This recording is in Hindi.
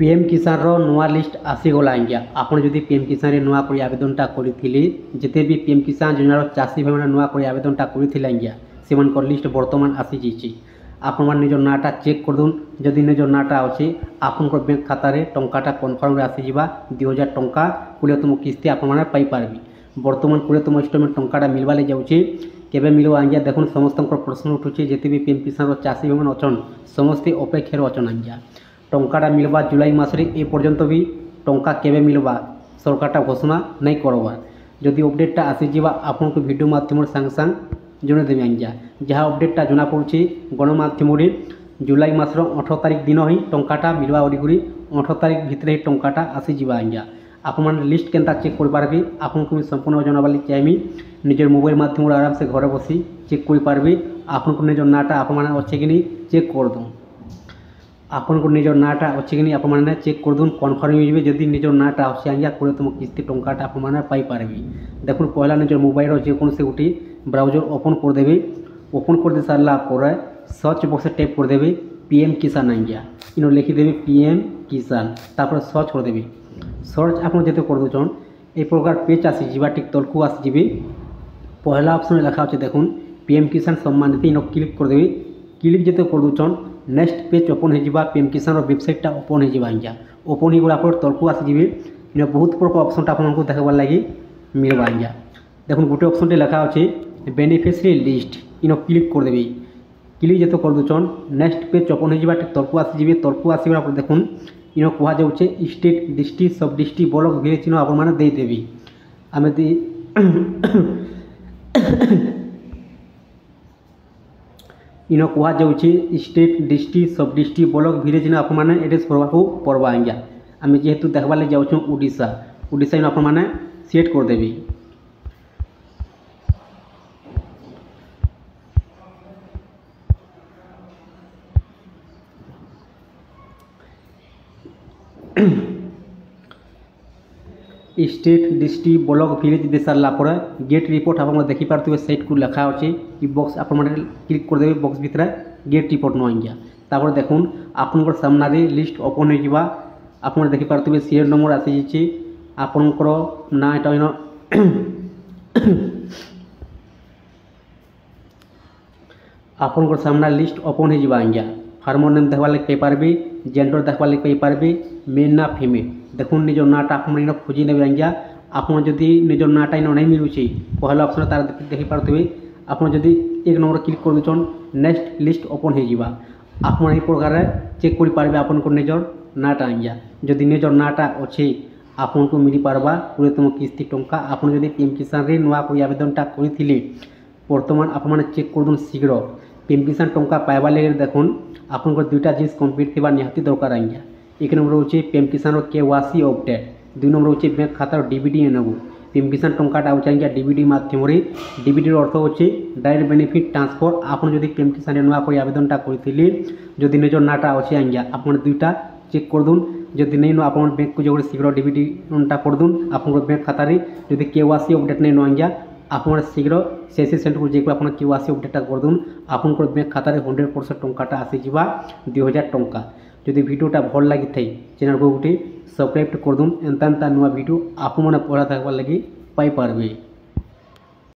पीएम किसान रो नुआ लिस्ट आसीगला आज्ञा आपड़ जदि पीएम किसान नुआ कर आवेदनटा करी जिते भी पीएम किसान योजनार चाषी भाई नुआ कर आवेदनटा करी आज्ञा से लिस्ट बर्तमान आसी जाइए आपण मैंने निज नाटा चेक कर दून जदि निज नाटा अच्छे आपण बैंक खाता टंकाटा कनफर्म आसीजा 2000 टंका 20तम किस्ती आपने पाइपर बर्तमान 20तम इंस्टलमेंट टंकाटा मिलवा जाऊँगी केबे मिलो आज्ञा देखुन समस्त प्रश्न उठुचे जिते भी पीएम किसान चाषी भाई अच्छन समस्ते अपेक्षार अच्छन आज्ञा टंकाटा मिलवा जुलाई मासरे ए पर्यंत भी टंका केबे मिलवा सरकारटा घोषणा नहीं करवा जदि अपडेटटा आसीजा आपन को वीडियो माध्यम सांग सांग जनईदेवी आज्ञा जहाँ अपडेटटा जना पड़ुछि गणमाध्यम जुलाई मासर 18 तारिख दिन ही टंकाटा मिलवा बोली 18 तारिख भितर ही टंकाटा आसीजा आज्ञा आपण मैंने लिस्ट केनता चेक कर पारबे आपन को संपूर्ण जनाबाली चाहमी निजर मोबाइल माध्यम आराम से घरे बसी चेक कर पारबे आपन को निजर नाटा आपण मैंने अच्छे कि नहीं चेक कर दूँ आपन को निजर नाटा अच्छे कि नहीं आप मैंने चेक कर दून कनफर्म हो जदि निजर नाटा अच्छे आज्ञा 20तम किस्ती टंकाटा आप मैंने पाइपर देखुन पहला निजर मोबाइल जेकोसी गोटे ब्राउजर ओपन करदेवे ओपन कर दे सारा पर सर्च बक्स टैप करदेवे पीएम किसान आज्ञा इन लिखिदेवे पीएम किसान तापर सर्च करदेवे सर्च आप जो कर दून ये प्रकार पेज आसीजा ठीक तलकू आसीजे पहला ऑप्शन लिखा अच्छे देखुन पीएम किसान सम्मान इन क्लिक करदेवे क्लिक जो कर दून नेक्स्ट पेज ओपन हो पीएम किसान वेबसाइटा ओपन हो आज्ञा ओपन हो गला तलकू आसीजे इन बहुत प्रकार ऑप्शन आपको देखार लगी मिलवा आज्ञा देखुन गोटे ऑप्शन लिखा अच्छे बेनिफिशियरी लिस्ट इन क्लिक करदेवे क्लिक जो कर दून नेक्स्ट पेज ओपन हो तलकू आसीजे तलकू आसला देखुन इन कह जाऊे स्टेट डिस्ट्रिक्ट सब डिस्ट्रिक्ट ब्लॉक विलेज इन आपने देदेवी आम इन कह जाऊे स्टेट डिस्ट्रिक्ट सब डिस्ट्रिक्ट ब्लॉक विलेज इन आपने एड्रेस करवाक पड़वा आज्ञा आम जेहेतु देखवार जाऊँ ओडिशा ओडिशा इन आपने सेट करदेवी स्टेट डिस्ट्रिक्ट ब्लॉक विलेज दे सारा पर गेट रिपोर्ट आप देखिपे साइट को लिखा अच्छे ये बक्स आप क्लिक करदे बक्स भितर गेट रिपोर्ट न आज्ञा तापर देखुन आपन सामने लिस्ट ओपन हो आप देखिपे सीरियल नंबर आसी जाइए आपणकर ना यहाँ आपन सामना लिस्ट ओपन हो आज्ञा फार्मर नेम देखा लगे पारे जेंडर देखा लगे पारे मेल ना फिमेल देखुन निज नाटा आप खोजी ने आज्ञा आपड़ जदि निज नाटा इन नहीं मिलूँ पहला ऑप्शन तार देखिपे आप जदि एक नंबर क्लिक कर दून नेक्स्ट लिस्ट ओपन हो आप प्रकार चेक कर पारे आपन निजर नाटा आज्ञा जदि निजर नाटा अच्छे आपन को मिल पार्बा 20तम किस्ती टंका आप पीएम किसान नुआ कोई आवेदनटा करी बर्तमान आप चेक कर दून शीघ्र पीएम किसान टंका पाइबा लगे देखुन आपन दुईटा जिनिस कम्प्लीट थी निहाती दरकार आज्ञा एक नंबर हूँ पीएम किसान केवासी अपडेट 2 नंबर हूँ बैंक खातार डीबीडी एनबू पीएम किसान टंकाटा हूँ आज्ञा डीबीडी मध्यम डीबीडी अर्थ होचे डायरेक्ट बेनिफिट ट्रांसफर आप पीएम किसान नुआ कर आवेदनटा करी जदि निज नाटा अच्छे आज्ञा आप दुईटा चेक कर दून जदि नहीं आप बैंक को जो शीघ्र डीबीडीटा कर दून आप बैंक खातार जदि केवासी अपडेट नहीं आज्ञा आप शीघ्र सीएससी सेंटर को जाकर आप केवासी अपडेटा कर दून आपन बैंक खातार 100% टंकाटा आसीजा 2000 टंका जदि वीडियोटा भल लगी थाई चैनल को गोटे सब्सक्राइब कर दून एंता नुआ वीडियो आप पढ़ा देखा लगी पाई पारबे।